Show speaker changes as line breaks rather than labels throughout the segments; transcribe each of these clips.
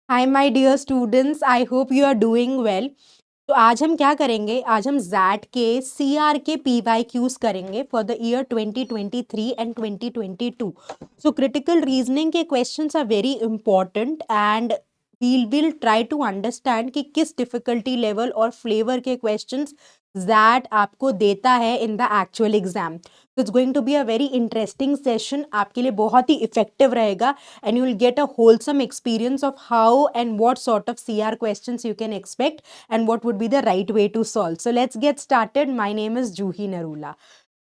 Hi my dear students, I hope you are doing well. तो आज हम क्या करेंगे? आज हम जैट के सीआर के पीवाईक्यूज करेंगे for the year 2023 and 2022। So critical reasoning के questions are very important and we will try to understand कि किस डिफिकल्टी लेवल और फ्लेवर के क्वेश्चंस जैट आपको देता है इन द एक्चुअल एग्जाम। तो it's going to be a very interesting session, आपके लिए बहुत ही इफेक्टिव रहेगा and you will get a wholesome experience of how and what sort of CR questions you can expect and what would be the right way to solve. So let's get started. My name is Juhi Narula.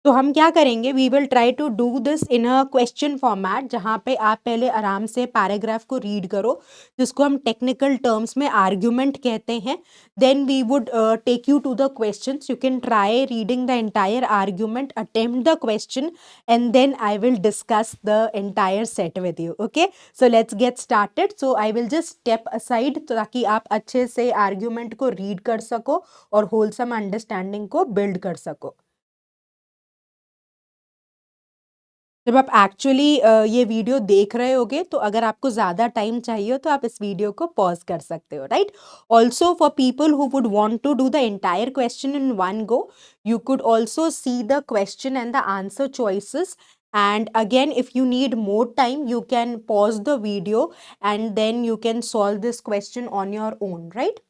तो हम क्या करेंगे? We will try to do this in a question format, जहाँ पे आप पहले आराम से पैराग्राफ को रीड करो, जिसको हम टेक्निकल टर्म्स में आर्ग्यूमेंट कहते हैं। Then we would take you to the questions. You can try reading the entire argument, attempt the question, and then I will discuss the entire set with you. Okay, so let's get started. So I will just step aside ताकि आप अच्छे से argument को read कर सको और wholesome understanding को build कर सको। जब आप एक्चुअली ये वीडियो देख रहे होगे, तो अगर आपको ज़्यादा टाइम चाहिए हो तो आप इस वीडियो को पॉज कर सकते हो, right? Also for people who would want to do the entire question in one go, you could also see the question and the answer choices. And again, if you need more time, you can pause the video and then you can solve this question on your own, right?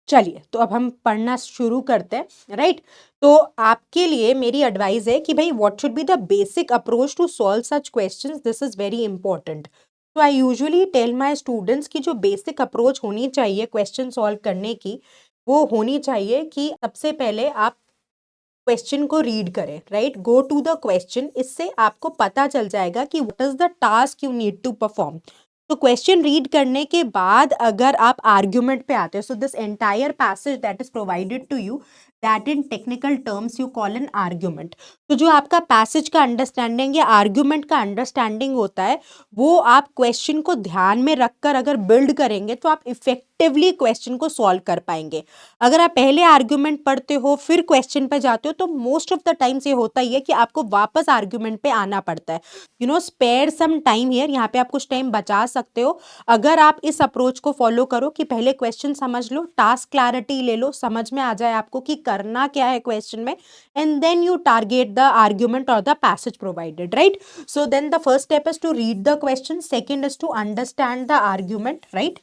चलिए, तो अब हम पढ़ना शुरू करते हैं, right? तो आपके लिए मेरी एडवाइस है कि भाई what should be the basic approach to solve such questions, this is very important. तो I usually tell my students की जो बेसिक अप्रोच होनी चाहिए क्वेश्चन सॉल्व करने की, वो होनी चाहिए कि सबसे पहले आप क्वेश्चन को रीड करें, right? Go to the question, इससे आपको पता चल जाएगा कि what is the task you need to perform. तो क्वेश्चन रीड करने के बाद अगर आप आर्ग्यूमेंट पे आते हो, so this entire passage that is provided to you, that in technical terms you call an argument. तो जो आपका पैसेज का अंडरस्टैंडिंग या आर्ग्यूमेंट का अंडरस्टैंडिंग होता है, वो आप क्वेश्चन को ध्यान में रखकर अगर बिल्ड करेंगे तो आप इफेक्टिवली क्वेश्चन को सॉल्व कर पाएंगे। अगर आप पहले आर्ग्यूमेंट पढ़ते हो फिर क्वेश्चन पे जाते हो, तो मोस्ट ऑफ द टाइम्स ये होता ही है कि आपको वापस आर्ग्यूमेंट पे आना पड़ता है। स्पेयर सम टाइम हियर, यहाँ पे आप कुछ टाइम बचा सकते हो अगर आप इस अप्रोच को फॉलो करो कि पहले क्वेश्चन समझ लो, टास्क क्लैरिटी ले लो, समझ में आ जाए आपको कि करना क्या है क्वेश्चन में, and then you target the argument और the passage provided, right? So then the first step is to read the question, second is to understand the argument, right?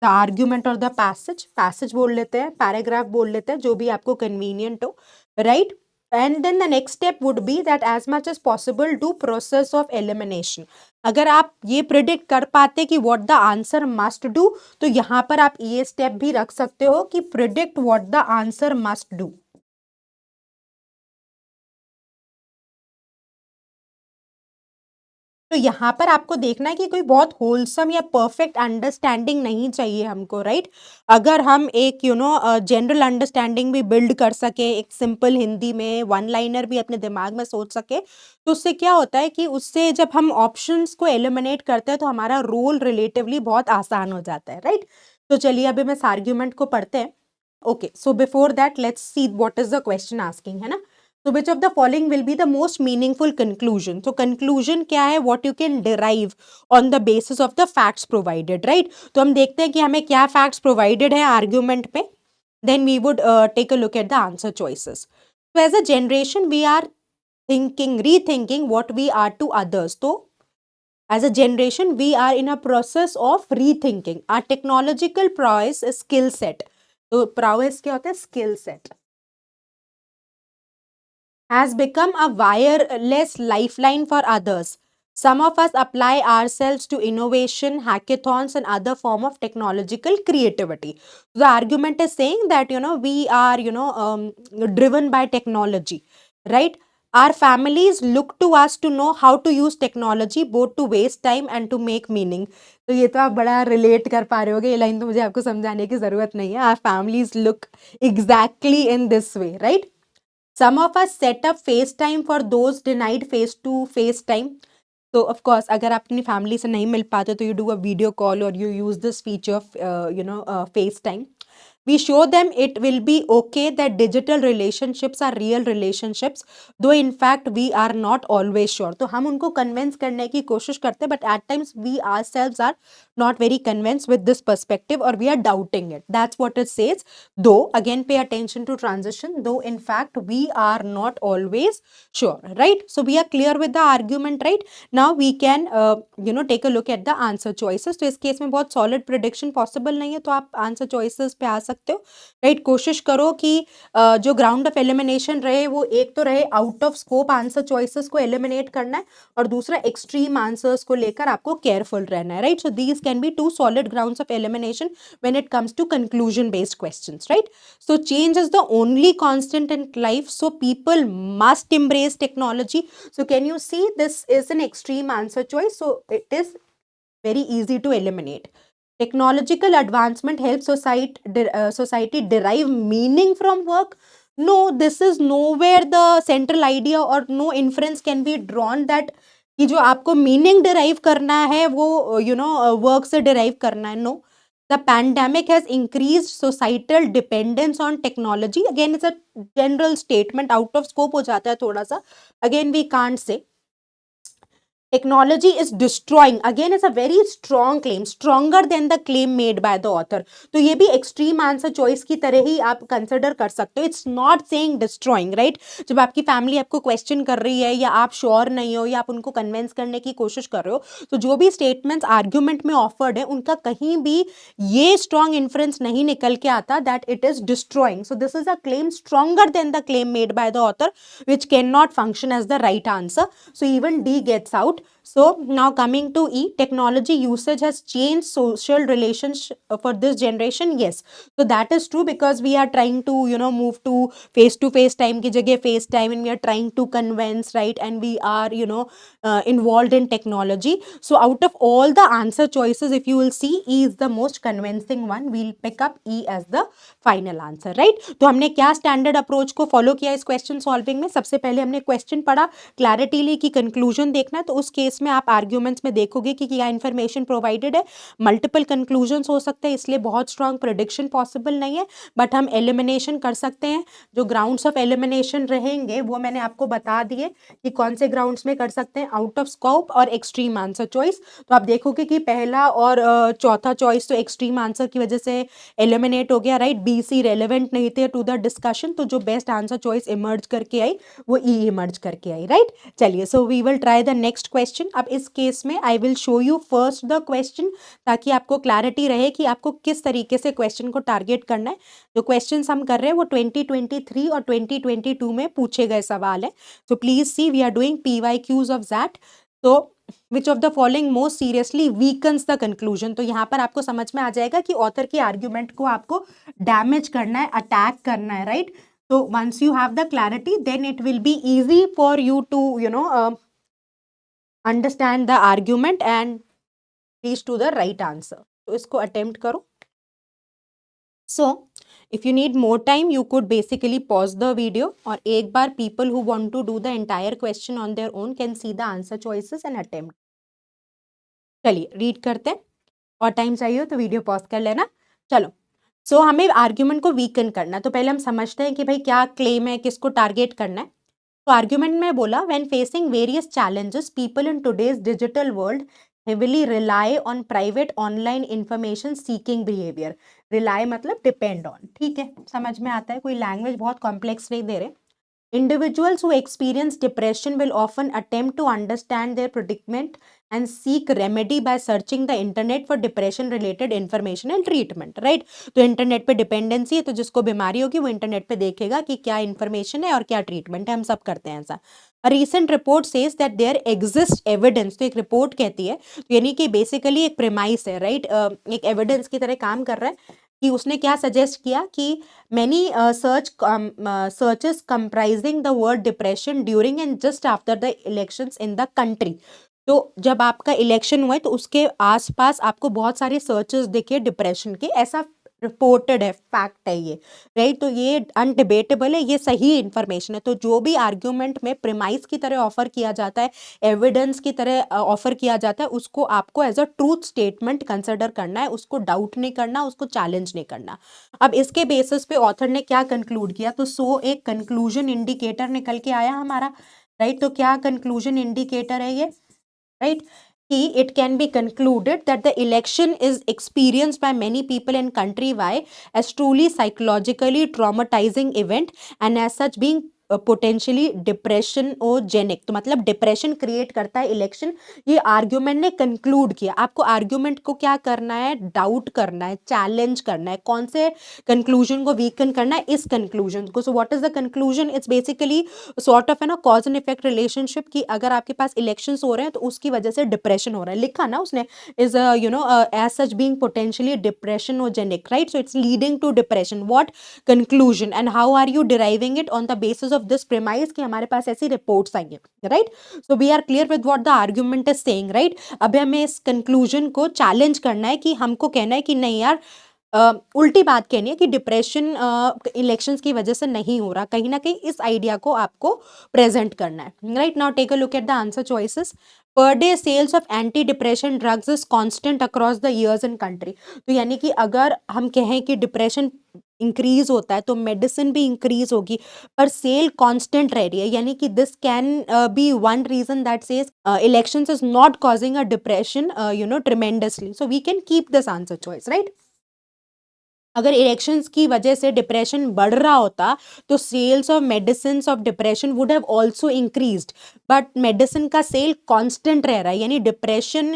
The argument और द पैसेज बोल लेते हैं, paragraph बोल लेते हैं, जो भी आपको कन्वीनियंट हो, right? And then the next step would be that as much as possible do process of elimination. अगर आप ये प्रिडिक्ट कर पाते कि what the answer must do, तो यहाँ पर आप ये स्टेप भी रख सकते हो कि predict what the answer must do. तो यहाँ पर आपको देखना है कि कोई बहुत होलसम या परफेक्ट अंडरस्टैंडिंग नहीं चाहिए हमको, राइट? अगर हम एक जनरल अंडरस्टैंडिंग भी बिल्ड कर सके, एक सिंपल हिंदी में वन लाइनर भी अपने दिमाग में सोच सके, तो उससे क्या होता है कि उससे जब हम ऑप्शंस को एलिमिनेट करते हैं तो हमारा रोल रिलेटिवली बहुत आसान हो जाता है, राइट? तो चलिए अभी हम इस आर्ग्यूमेंट को पढ़ते हैं। Okay, so before that let's see what is the question asking, है ना? So which of the following will be the most meaningful conclusion? So conclusion क्या है? What you can derive on the basis of the facts provided, right? तो हम देखते हैं कि हमें क्या facts provided है argument पे. Then we would take a look at the answer choices. So as a generation, we are rethinking what we are to others. So as a generation, we are in a process of rethinking. Our technological prowess is skill set. तो prowess क्या होता है? Skill set has become a wireless lifeline for others. Some of us apply ourselves to innovation, hackathons, and other form of technological creativity. The argument is saying that we are driven by technology, right? Our families look to us to know how to use technology both to waste time and to make meaning. तो ये तो आप बड़ा relate कर पा रहे होगे, ये लाइन तो मुझे आपको समझाने की जरूरत नहीं है. Our families look exactly in this way, right? Some of us set up FaceTime for those denied face-to-face time. So of course, अगर आप अपनी फैमिली से नहीं मिल पाते तो you do a video call or you use this feature of FaceTime. We show them it will be okay that digital relationships are real relationships, though in fact we are not always sure. तो हम उनको convince करने की कोशिश करते हैं, but at times we ourselves are not very convinced with this perspective, or we are doubting it. That's what it says. Though, again pay attention to transition, though in fact we are not always sure, right? So we are clear with the argument, right? Now we can take a look at the answer choices. तो इस case में बहुत solid prediction possible नहीं है, तो आप answer choices पे आ सकते हो, right? कोशिश करो कि जो ground of elimination रहे वो एक तो रहे out of scope answer choices को eliminate करना है, और दूसरा extreme answers को लेकर आपको careful रहना है, right? So these can be two solid grounds of elimination when it comes to conclusion based questions, right? So change is the only constant in life, so people must embrace technology. So can you see this is an extreme answer choice, so it is very easy to eliminate. Technological advancement helps society derive meaning from work. No, this is nowhere the central idea, or no inference can be drawn that कि जो आपको meaning derive करना है वो work से derive करना है. No, the pandemic has increased societal dependence on technology. Again, it's a general statement, out of scope हो जाता है थोड़ा सा. Again, we can't say technology is destroying. Again, it's a very strong claim, stronger than the claim made by the author. तो ये भी extreme answer choice की तरह ही आप consider कर सकते हो. It's not saying destroying, right? जब आपकी family आपको question कर रही है, या आप sure नहीं हो, या आप उनको convince करने की कोशिश कर रहे हो, तो जो भी statements argument में offered है, उनका कहीं भी ये strong inference नहीं निकल के आता that it is destroying. So this is a claim stronger than the claim made by the author, which cannot function as the right answer. So even D gets out. So now coming to E, technology usage has changed social relations for this generation. Yes, so that is true, because we are trying to move to face time की जगह FaceTime, and we are trying to convince, right? And we are involved in technology. So out of all the answer choices, if you will see, E is the most convincing one. We'll pick up E as the final answer, right? तो हमने क्या standard approach को follow किया इस question solving में? सबसे पहले हमने क्वेश्चन पढ़ा, क्लैरिटी ली कि कंक्लूजन देखना है, तो उस केस में आप आर्ग्यूमेंट्स में देखोगे कि क्या इन्फॉर्मेशन प्रोवाइडेड है, मल्टीपल कंक्लूजन्स हो सकते हैं, इसलिए बहुत स्ट्रॉन्ग प्रेडिक्शन पॉसिबल नहीं है, बट हम एलिमिनेशन कर सकते हैं. जो ग्राउंड्स ऑफ एलिमिनेशन रहेंगे वो मैंने आपको बता दिए कि कौन से ग्राउंड्स में कर सकते हैं, आउट ऑफ स्कोप और एक्सट्रीम आंसर चॉइस. तो आप देखोगे कि पहला और चौथा चॉइस तो एक्सट्रीम आंसर की वजह से एलिमिनेट हो गया, राइट? बी सी रेलेवेंट नहीं थे टू द डिस्कशन, तो जो बेस्ट आंसर चॉइस इमर्ज करके आई वो ई इमर्ज करके आई, राइट? चलिए, so we will try the next question. अब इस केस में I will show you first the question, ताकि आपको क्लैरिटी रहे कि आपको किस तरीके से क्वेश्चन को टारगेट करना है. जो क्वेश्चन हम कर रहे हैं वो 2023 और 2022 में पूछे गए सवाल है. So please see, we are doing PYQs of that. तो which of the following most seriously weakens the conclusion? तो यहाँ पर आपको समझ में आ जाएगा कि ऑथर के आर्ग्यूमेंट को आपको डैमेज करना है, अटैक करना है, राइट? तो once you have the clarity, then it will be easy for you to understand the argument and reach to the right answer. तो इसको अटेम्प्ट करो. So if you need more time, you could basically pause the video, और एक बार people who want to do the entire question on their own can see the answer choices and attempt. चलिए read करते हैं, और time चाहिए हो तो video pause कर लेना. चलो, सो हमें आर्ग्यूमेंट को वीकन करना है, तो पहले हम समझते हैं कि भाई क्या क्लेम है, किसको टारगेट करना है. तो आर्ग्यूमेंट में बोला, when facing various challenges, people in today's digital world heavily rely on private online information seeking behavior. Rely मतलब depend on. ठीक है, समझ में आता है, कोई लैंग्वेज बहुत कॉम्प्लेक्स नहीं दे रहे. Individuals who experience depression will often attempt to understand their predicament and seek remedy by searching the internet for depression related information and treatment, right? तो इंटरनेट पे डिपेंडेंसी है, तो जिसको बीमारी होगी वो इंटरनेट पे देखेगा कि क्या इन्फॉर्मेशन है और क्या ट्रीटमेंट है. हम सब करते हैं ऐसा. A recent report says that there exists evidence. तो एक रिपोर्ट कहती है, तो यानी कि बेसिकली एक प्रेमाइस है, राइट? एक एविडेंस की तरह काम कर रहा है कि उसने क्या सजेस्ट किया कि many searches comprising the word depression during and just after the elections in the country. तो जब आपका इलेक्शन हुआ है तो उसके आसपास आपको बहुत सारे सर्चेस दिखे डिप्रेशन के. ऐसा रिपोर्टेड है, फैक्ट है ये, राइट। तो ये अनडिबेटेबल है, ये सही इंफॉर्मेशन है। तो जो भी आर्ग्यूमेंट में प्रिमाइस की तरह ऑफर किया जाता है, एविडेंस की तरह ऑफर किया जाता है, उसको आपको as a truth statement consider करना है, उसको डाउट नहीं करना, उसको चैलेंज नहीं करना। अब इसके बेसिस पे ऑथर ने क्या कंक्लूड किया, तो एक कंक्लूजन इंडिकेटर निकल के आया हमारा, राइट। तो क्या कंक्लूजन इंडिकेटर है ये, right? It can be concluded that the election is experienced by many people in country Y as truly psychologically traumatizing event and as such being potentially depressionogenic. तो मतलब डिप्रेशन क्रिएट करता है election, ये argument ने conclude किया। आपको argument को क्या करना है, डाउट करना है, चैलेंज करना है, कौन से कंक्लूजन को वीकन करना है, इस कंक्लूजन को। So what is the conclusion, it's basically sort of है ना कॉज एंड इफेक्ट रिलेशनशिप, की अगर आपके पास इलेक्शंस हो रहे हैं तो उसकी वजह से डिप्रेशन हो रहा है, लिखा ना उसने, is as such being potentially depressionogenic, right. So it's leading to depression, what conclusion, and how are you deriving it, on the basis of this premise कि हमारे पास ऐसी रिपोर्ट्स आई हैं, right. So we are clear with what the argument is saying, right. अब हमें इस conclusion को चैलेंज करना है, कि हमको कहना है कि नहीं यार, उल्टी बात कहनी है कि डिप्रेशन इलेक्शंस की वजह से नहीं हो रहा, कहीं ना कहीं इस आइडिया को आपको प्रेजेंट करना है, right. Now take a look at the answer choices. Per day sales of anti depression drugs is constant across the years in country. तो यानी कि अगर हम कहें कि डिप्रेशन इंक्रीज होता है तो मेडिसिन भी इंक्रीज होगी, पर सेल कांस्टेंट रह रही है, यानी कि this can be one reason that says elections is not causing a depression tremendously. So we can keep this answer choice, right. अगर इलेक्शंस की वजह से डिप्रेशन बढ़ रहा होता तो sales of medicine of depression would have also increased, but medicine का sale constant रह रहा है, यानी depression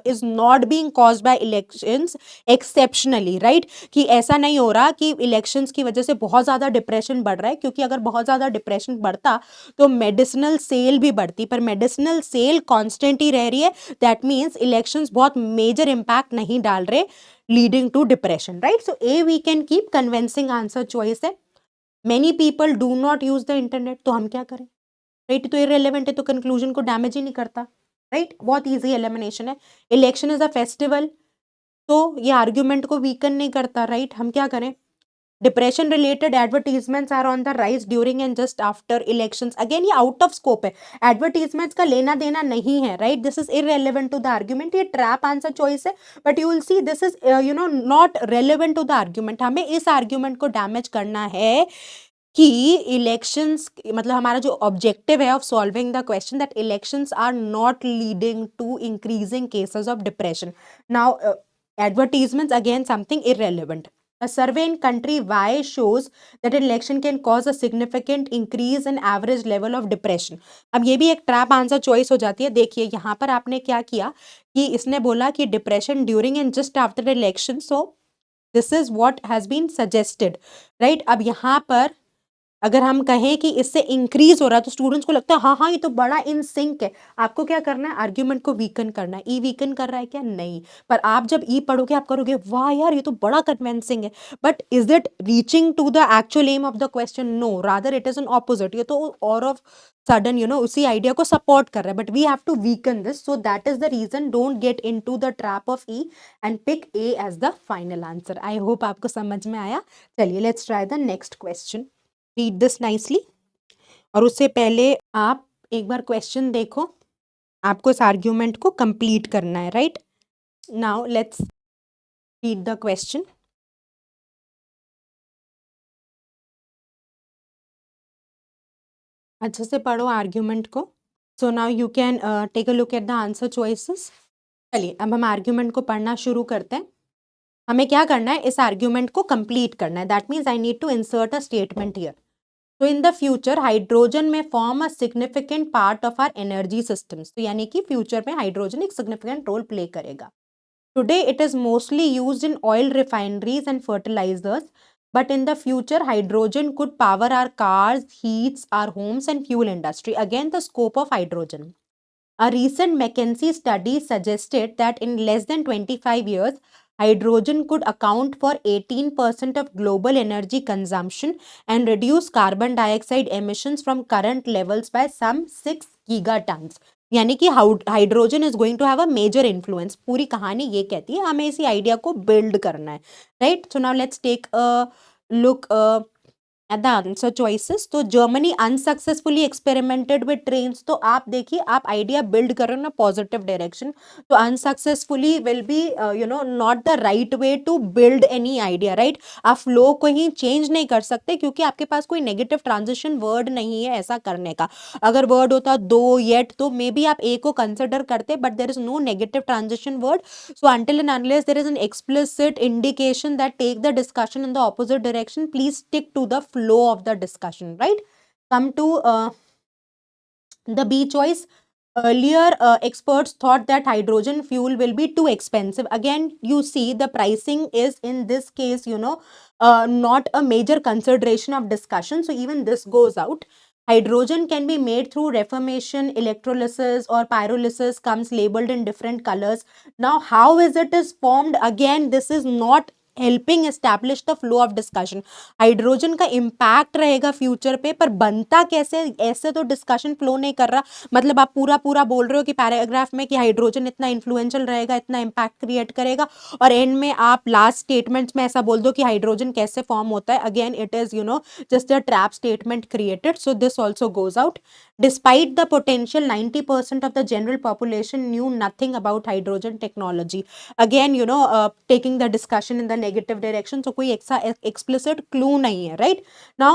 is not being caused by elections exceptionally, right. कि ऐसा नहीं हो रहा कि इलेक्शंस की वजह से बहुत ज़्यादा डिप्रेशन बढ़ रहा है, क्योंकि अगर बहुत ज़्यादा डिप्रेशन बढ़ता तो मेडिसिनल सेल भी बढ़ती, पर मेडिसिनल सेल कांस्टेंट ही रह रही है। दैट मीन्स इलेक्शंस बहुत मेजर इम्पैक्ट नहीं डाल रहे leading to depression, right? So A we can keep, convincing answer choice है। Many people do not use the internet, तो हम क्या करें, right? तो irrelevant है, तो conclusion को डैमेज ही नहीं करता, right? बहुत easy elimination है। Election is a festival, तो ये आर्ग्यूमेंट को वीकन नहीं करता, राइट। हम क्या करें, depression related advertisements are on the rise during and just after elections, again ये आउट ऑफ स्कोप है, एडवर्टीजमेंट्स का लेना देना नहीं है, right. This is irrelevant to the argument, ये ट्रैप आंसर चॉइस है, but you will see this is not relevant to the argument. हमें इस आर्ग्यूमेंट को डैमेज करना है कि इलेक्शंस, मतलब हमारा जो ऑब्जेक्टिव है of solving the question, that elections are not leading to increasing cases of depression. Now advertisements again something irrelevant. A survey in country Y shows that an election can cause a significant increase in average level of depression. अब ये भी एक trap answer choice हो जाती है। देखिए यहाँ पर आपने क्या किया कि इसने बोला कि depression during and just after election, so this is what has been suggested, right. अब यहाँ पर अगर हम कहें कि इससे इंक्रीज हो रहा है तो स्टूडेंट्स को लगता है हाँ हाँ ये तो बड़ा इन सिंक है। आपको क्या करना है, आर्ग्यूमेंट को वीकन करना है। ई वीकन कर रहा है क्या, नहीं, पर आप जब ई पढ़ोगे आप करोगे वाह यार ये तो बड़ा कन्विंसिंग है, but is it reaching to the actual aim of the question, no, rather it is an opposite, ये तो और ऑफ सडन उसी आइडिया को सपोर्ट कर रहा है, but we have to weaken this. So that is the reason, don't get into the trap of E and pick A as the final answer. I hope आपको समझ में आया। चलिए let's try the next question, read this nicely. और उससे पहले आप एक बार क्वेश्चन देखो, आपको इस आर्ग्यूमेंट को कंप्लीट करना है, right. Now let's read the question. अच्छे से पढ़ो आर्ग्यूमेंट को। So now you can take a look at the answer choices. चलिए अब हम आर्ग्यूमेंट को पढ़ना शुरू करते हैं। हमें क्या करना है, इस आर्ग्यूमेंट को कंप्लीट करना है। That means I need to insert a statement here. तो इन द फ्यूचर हाइड्रोजन में form a significant part of our energy systems, तो यानी कि फ्यूचर में हाइड्रोजन एक सिग्निफिकेंट रोल प्ले करेगा। Today it is mostly used in oil refineries and fertilisers, but in the future hydrogen could power our cars, heats our homes and fuel industry. Again the scope of hydrogen. A recent McKinsey study suggested that in less than 25 years, hydrogen could account for 18% of global energy consumption and reduce carbon dioxide emissions from current levels by some 6 gigatons. यानी कि hydrogen is going to have a major influence. पूरी कहानी ये कहती है, हमें इसी idea को बिल्ड करना है, right. So now let's take a look at the answer choices. तो Germany unsuccessfully experimented with trains. तो आप देखिए, आप आइडिया बिल्ड कर रहे हो ना पॉजिटिव डायरेक्शन, तो unsuccessfully will be not the right way to build any idea, right. आप फ्लो को ही चेंज नहीं कर सकते क्योंकि आपके पास कोई नेगेटिव ट्रांजिशन वर्ड नहीं है ऐसा करने का। अगर वर्ड होता दो येट, तो मे बी आप ए को कंसिडर करते, but there is no negative transition word. So until and unless there is an explicit indication that take the discussion in the opposite direction, please stick to the flow of the discussion, right? Come to the B choice. Earlier, experts thought that hydrogen fuel will be too expensive. Again, you see the pricing is in this case, not a major consideration of discussion. So even this goes out. Hydrogen can be made through reformation, electrolysis, or pyrolysis, comes labeled in different colors. Now, how is it is formed? Again, this is not helping establish the flow of discussion. Hydrogen का impact रहेगा future पे, पर बनता कैसे, ऐसे तो discussion flow नहीं कर रहा। मतलब आप पूरा पूरा बोल रहे हो कि पैराग्राफ में कि हाइड्रोजन इतना इन्फ्लुएंशियल रहेगा, इतना इम्पैक्ट क्रिएट करेगा, और एंड में आप लास्ट स्टेटमेंट्स में ऐसा बोल दो कि हाइड्रोजन कैसे फॉर्म होता है। Again it is just a trap statement created, so this also goes out. Despite the potential, 90% of the general population knew nothing about hydrogen technology. Again, taking the discussion in the negative direction, so कोई ऐसा explicit clue नहीं है, right? Now,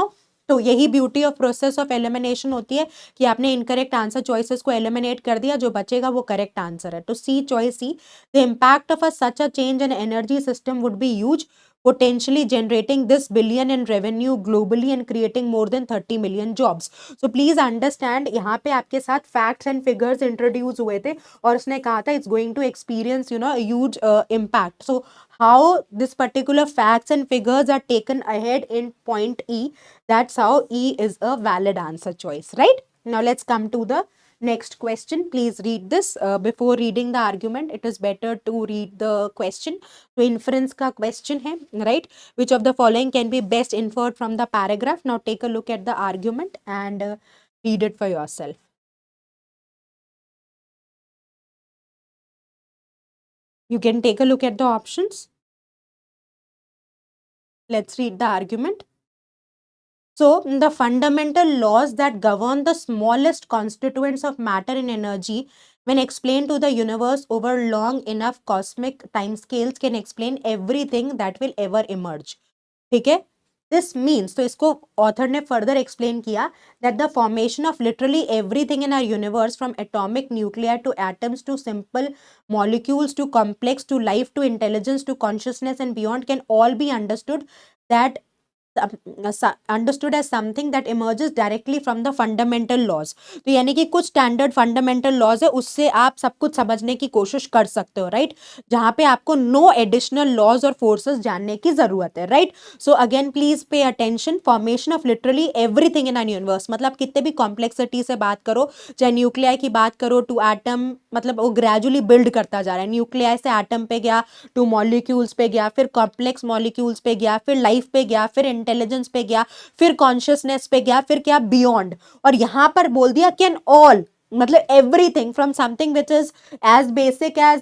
तो यही beauty of process of elimination होती है कि आपने इनकरेक्ट आंसर चॉइसेस को एलिमिनेट कर दिया, जो बचेगा वो करेक्ट आंसर है। तो C choice C, the impact of a such a change in energy system would be huge, potentially generating this billion in revenue globally and creating more than 30 million jobs. So please understand, यहाँ पे आपके साथ facts and figures introduce हुए थे और उसने कहा था it's going to experience a huge impact. So how this particular facts and figures are taken ahead in point E, that's how E is a valid answer choice, right? Now let's come to the next question. Please read this. Before reading the argument, it is better to read the question. तो inference का question है, right? Which of the following can be best inferred from the paragraph? Now take a look at the argument and read it for yourself. You can take a look at the options. Let's read the argument. So, the fundamental laws that govern the smallest constituents of matter and energy, when explained to the universe over long enough cosmic timescales, can explain everything that will ever emerge. ठीक है? This means, तो इसको author ने further explain किया that the formation of literally everything in our universe, from atomic nuclei to atoms to simple molecules to complex to life to intelligence to consciousness and beyond, can all be understood as something that emerges directly from the fundamental laws. तो यानी कि कुछ standard fundamental laws है, उससे आप सब कुछ समझने की कोशिश कर सकते हो, राइट? जहां पे आपको नो एडिशनल लॉज और फोर्सेस जानने की जरूरत है, right? So again please pay attention, formation of literally everything in an universe, मतलब कितने भी कॉम्प्लेक्सिटी से बात करो, चाहे न्यूक्लियाई की बात करो टू एटम, मतलब वो ग्रेजुअली बिल्ड करता जा रहा है। न्यूक्लियाई से एटम पे गया, टू मॉलिक्यूल्स पे गया, फिर कॉम्प्लेक्स मॉलिक्यूल्स पे गया, फिर लाइफ पे गया, फिर इंटेलिजेंस पे गया, फिर कॉन्शियसनेस पे गया, फिर क्या बियॉन्ड, और यहां पर बोल दिया कैन ऑल, मतलब everything from something which is as basic as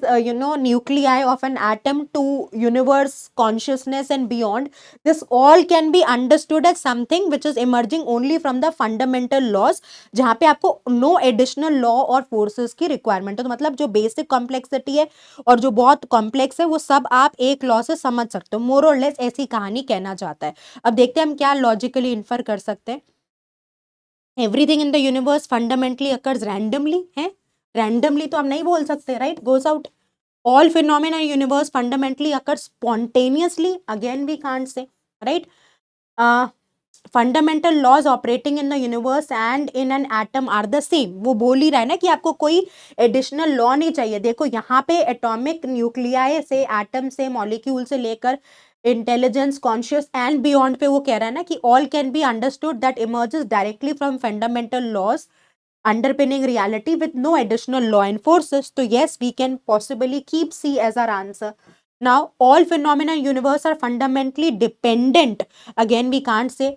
nuclei of an atom to universe consciousness and beyond, this all can be understood as something which is emerging only from the fundamental laws, जहां पे आपको no additional law और forces की requirement है। तो मतलब जो basic complexity है और जो बहुत complex है, वो सब आप एक law से समझ सकते हो, more or less ऐसी कहानी कहना चाहता है। अब देखते हैं हम क्या logically infer कर सकते हैं। Everything in the universe fundamentally occurs randomly है, रैंडमली तो हम नहीं बोल सकते, right? Goes out. All phenomena universe fundamentally occurs spontaneously, again we can't say, right? Fundamental laws operating in the universe and in an atom are the same. वो बोल ही रहा है ना कि आपको कोई एडिशनल लॉ नहीं चाहिए। देखो यहाँ पे एटॉमिक न्यूक्लियाई से, एटम से, मॉलिक्यूल से लेकर इंटेलिजेंस, कॉन्शियस एंड बियॉन्ड पे वो कह रहा है ना कि all can be understood that emerges directly from fundamental laws underpinning reality with no additional law and forces. So yes, we can possibly keep C as our answer. Now, all phenomena in universe are fundamentally dependent. Again, we can't say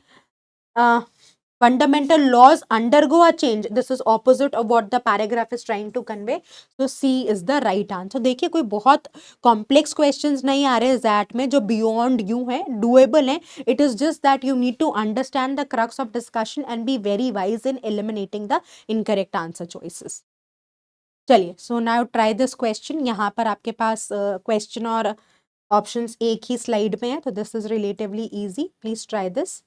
Fundamental laws undergo a change. This is opposite of what the paragraph is trying to convey. So C is the right answer. देखिए कोई बहुत complex questions नहीं आ रहे ZAT में जो beyond you है, doable है. It is just that you need to understand the crux of discussion and be very wise in eliminating the incorrect answer choices. चलिए, so now try this question. यहाँ पर आपके पास question और options एक ही slide में है, तो this is relatively easy. Please try this.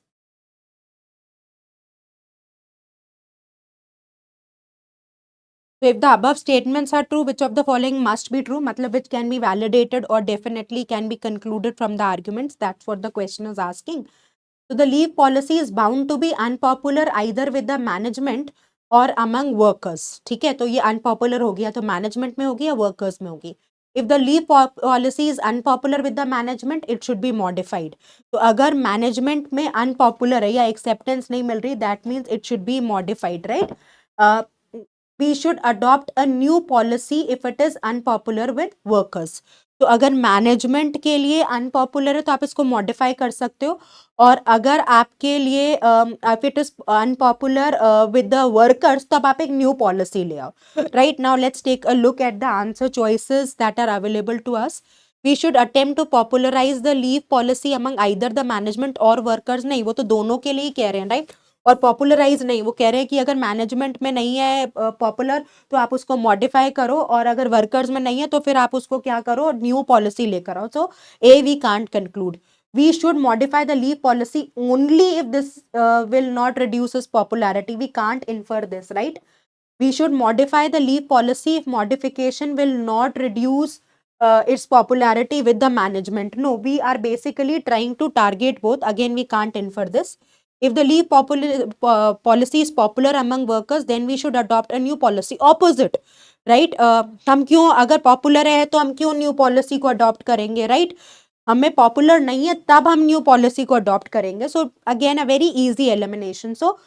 So if the above statements are true, which of the following must be true? Matlab which can be validated or definitely can be concluded from the arguments. That's what the question is asking. So the leave policy is bound to be unpopular either with the management or among workers. ठीक है, तो ये unpopular हो गया, तो management में होगी या workers में होगी. If the leave policy is unpopular with the management, it should be modified. तो अगर management में unpopular है या acceptance नहीं मिल रही, that means it should be modified, right? We should adopt a new policy if it is unpopular with workers. तो अगर management के लिए अनपॉपुलर है तो आप इसको मॉडिफाई कर सकते हो, और अगर आपके लिए if it is unpopular with the workers तो आप एक न्यू पॉलिसी ले आओ. Right now let's take a look at the answer choices that are available to us. We should attempt to popularize the leave policy among either the management or workers. नहीं, वो तो दोनों के लिए ही कह रहे हैं, राइट? और पॉपुलराइज नहीं, वो कह रहे हैं कि अगर मैनेजमेंट में नहीं है पॉपुलर तो आप उसको मॉडिफाई करो, और अगर वर्कर्स में नहीं है तो फिर आप उसको क्या करो, न्यू पॉलिसी लेकर आओ. So a we can't conclude. We should modify the leave policy only if this will not reduce its popularity. We can't infer this, right? We should modify the leave policy if modification will not reduce its popularity with the management. No, we are basically trying to target both. Again, we can't infer this. If the leave policy is popular among workers, then we should adopt a new policy. Opposite, right? हम क्यों, अगर popular है तो हम क्यों new policy को adopt करेंगे, right? हमें पॉपुलर नहीं है तब हम न्यू पॉलिसी को अडॉप्ट करेंगे. So again a very easy elimination. So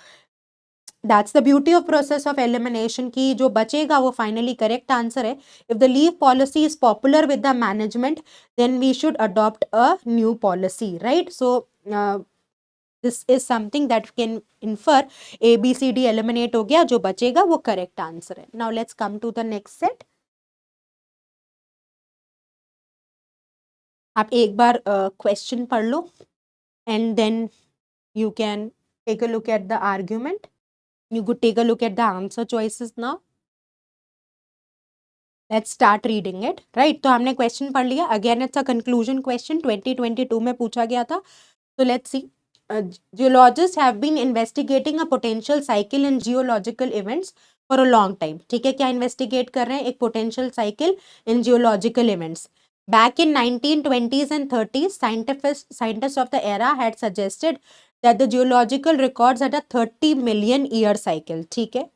that's the beauty of process of elimination की जो बचेगा वो फाइनली करेक्ट आंसर है. If the leave policy is popular with the management then we should adopt a new policy, right? So this is something that can infer. A B C D eliminate हो गया, जो बचेगा वो correct answer है. Now let's come to the next set. आप एक बार question पढ़ लो and then you can take a look at the argument. You could take a look at the answer choices now. Let's start reading it. Right, तो हमने question पढ़ लिया. Again it's a conclusion question, 2022 में पूछा गया था. So let's see. Geologists have been investigating a potential cycle in geological events for a long time. ठीक है, क्या investigate कर रहे हैं? एक potential cycle in geological events. Back in 1920s and 30s, scientists of the era had suggested that the geological records had a 30 million year cycle. ठीक है.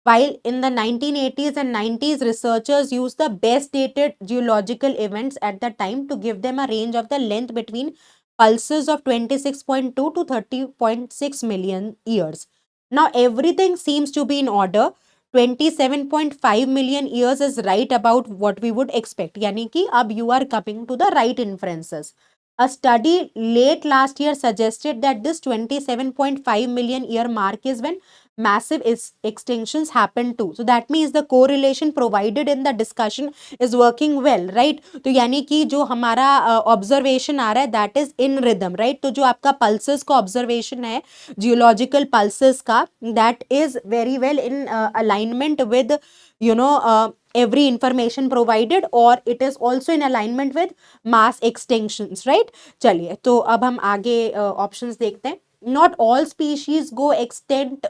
While in the 1980s and 90s, researchers used the best dated geological events at the time to give them a range of the length between pulses of 26.2 to 30.6 million years. Now everything seems to be in order. 27.5 million years is right about what we would expect. यानी कि अब you are coming to the right inferences. A study late last year suggested that this 27.5 million year mark is when massive extinctions happen too. So that means the correlation provided in the discussion is working well, right? तो यानी कि जो हमारा observation आ रहा है that is in rhythm, right? तो जो आपका पल्सेस का ऑब्जर्वेशन है, जियोलॉजिकल पल्सेस का, that is very well in alignment with every information provided, or it is also in alignment with mass extinctions, right? चलिए, तो अब हम आगे ऑप्शंस देखते हैं. Not all species go extinct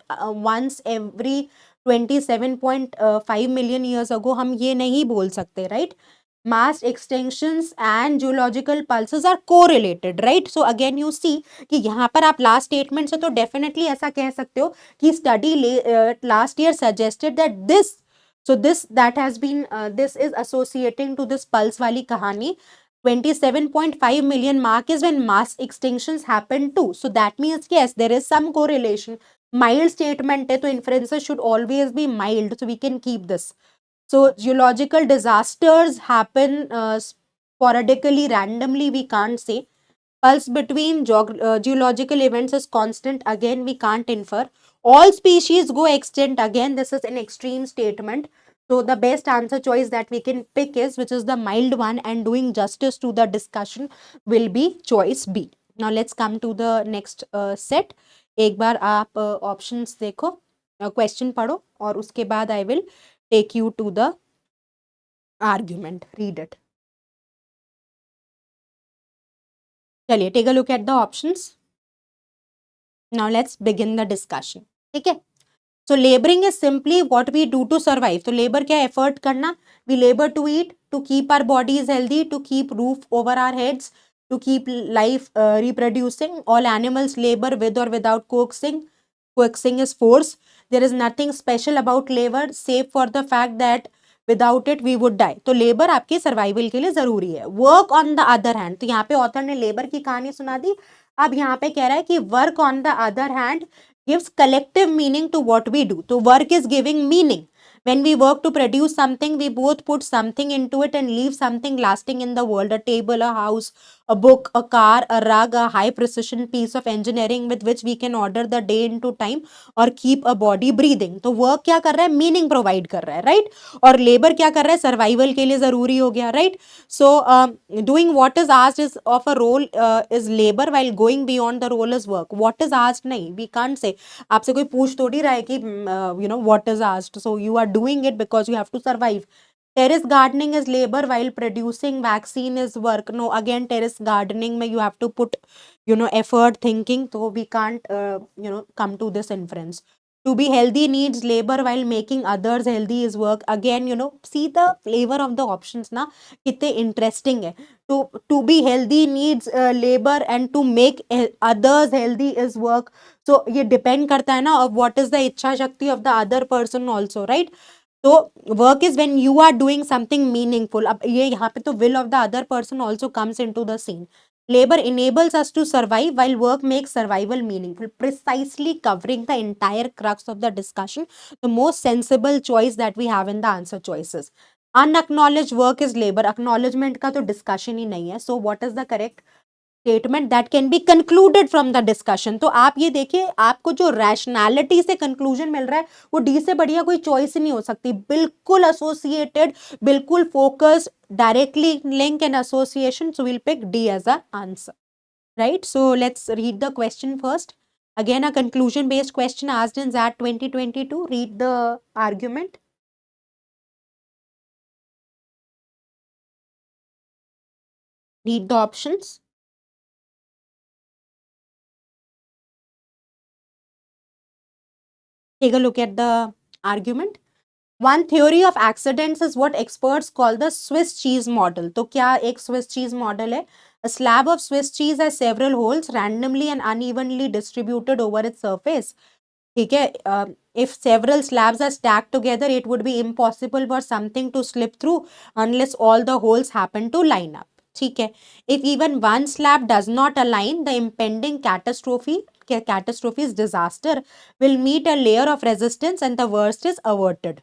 once every 27.5 million years ago. हम ये नहीं बोल सकते, right? Mass extinctions and geological pulses are correlated, right? So again you see कि यहाँ पर आप last statement से तो definitely ऐसा कह सकते हो कि study last year suggested that this, so this that has been this is associating to this pulse वाली कहानी. 27.5 million mark is when mass extinctions happen too. So that means yes, there is some correlation. Mild statement है, तो inferences should always be mild, so we can keep this. So geological disasters happen sporadically, randomly, we can't say. Pulse between geological events is constant. Again, we can't infer. All species go extinct. Again, this is an extreme statement. So the best answer choice that we can pick is, which is the mild one and doing justice to the discussion, will be choice B. Now let's come to the next set. एक बार आप options देखो, question पढ़ो और उसके बाद I will take you to the argument. Read it. चलिए, take a look at the options. Now let's begin the discussion. ठीक है. So laboring is simply what we do to survive. तो labor क्या, effort करना. We labor to eat, to keep our bodies healthy, to keep roof over our heads, to keep life reproducing. All animals labor with or without coaxing. Coaxing is force. There is nothing special about labor save for the fact that without it we would die. तो labor आपकी survival के लिए जरूरी है. Work on the other hand, तो यहाँ पे author ने labor की कहानी सुना दी. अब यहाँ पे कह रहा है कि work on the other hand gives collective meaning to what we do. So work is giving meaning. When we work to produce something, we both put something into it and leave something lasting in the world. A table, a house, a book, a car, a rug, a high precision piece of engineering with which we can order the day into time or keep a body breathing. तो work क्या कर रहा है, meaning provide कर रहा है, right. और labour क्या कर रहा है, सर्वाइवल के लिए जरूरी हो गया, right. So doing what is asked is of a role is labour while going beyond the role is work. What is asked नहीं, वी कांट से. आपसे कोई पूछ थोड़ी रहा है कि you know what is asked, so you are doing it because you have to survive. Terrace gardening is labor while producing vaccine is work. No, again terrace gardening mein you have to put effort, thinking, so we can't come to this inference. To be healthy needs labor while making others healthy is work. Again see the flavor of the options na, kitne interesting hai. To be healthy needs labor and to make others healthy is work. So ये depend करता है ना of what is the इच्छा शक्ति of the other person also, right? तो work is when you are doing something meaningful. अब ये यहाँ पे तो will of the other person also comes into the scene. Labor enables us to survive while work makes survival meaningful. Precisely covering the entire crux of the discussion, the most sensible choice that we have in the answer choices. Unacknowledged work is labor. Acknowledgement का तो discussion ही नहीं है. So what is the correct statement that can be concluded from the discussion. तो आप ये देखिए, आपको जो रैशनैलिटी से कंक्लूजन मिल रहा है वो डी से बढ़िया कोई चॉइस ही नहीं हो सकती. बिल्कुल एसोसिएटेड, बिल्कुल focus, directly link and association. So will pick D as a answer, right. So let's read the question first. Again, a conclusion based question asked in ZAT 2022. Read the argument. Read the options. Take a look at the argument. One theory of accidents is what experts call the Swiss cheese model. तो क्या एक Swiss cheese model है? A slab of Swiss cheese has several holes randomly and unevenly distributed over its surface. ठीक है. If several slabs are stacked together, it would be impossible for something to slip through unless all the holes happen to line up. ठीक है. If even one slab does not align, the impending catastrophe is disaster will meet a layer of resistance and the worst is averted.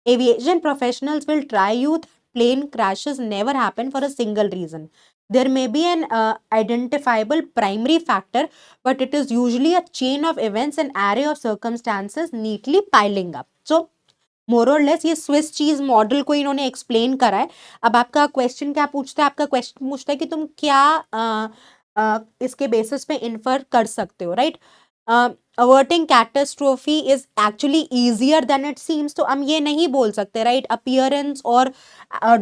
Aviation professionals will try you that plane crashes never happen for a single reason. There may be an identifiable primary factor, but it is usually a chain of events, an array of circumstances neatly piling up. So, मोर और less ये Swiss cheese model को इन्होंने explain करा है. अब आपका question क्या पूछता है, आपका क्वेश्चन पूछता है कि तुम क्या इसके बेसिस पे इन्फर कर सकते हो, right. Averting catastrophe is actually easier than it seems. तो हम ये नहीं बोल सकते, राइट, अपीयरेंस और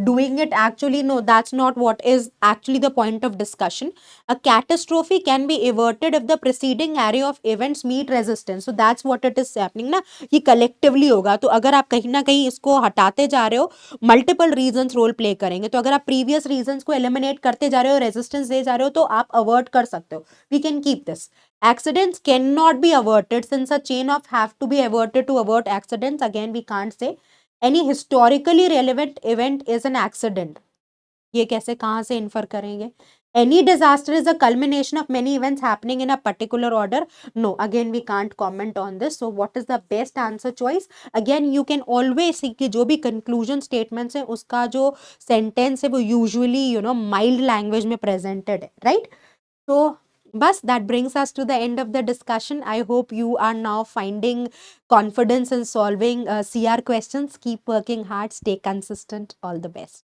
doing it actually, no, that's not what is actually the point of discussion. A catastrophe can be averted if the preceding array of events meet resistance. So that's what it is happening ना, ये collectively होगा. तो अगर आप कहीं ना कहीं इसको हटाते जा रहे हो, मल्टीपल रीजंस रोल प्ले करेंगे. तो अगर आप प्रीवियस रीजंस को एलिमिनेट करते जा रहे हो, रेजिस्टेंस दे जा रहे हो, तो आप अवर्ट कर सकते हो. We can keep this. Accidents cannot be averted since a chain of have to be averted to avert accidents. Again, we can't say any historically relevant event is an accident. ये कैसे, कहाँ से infer करेंगे? Any disaster is a culmination of many events happening in a particular order. No, again we can't comment on this. So what is the best answer choice? Again, you can always see कि जो भी conclusion statements है उसका जो sentence है वो usually mild language में presented है, right? So, bus that brings us to the end of the discussion. I hope you are now finding confidence in solving CR questions. Keep working hard, stay consistent. All the best.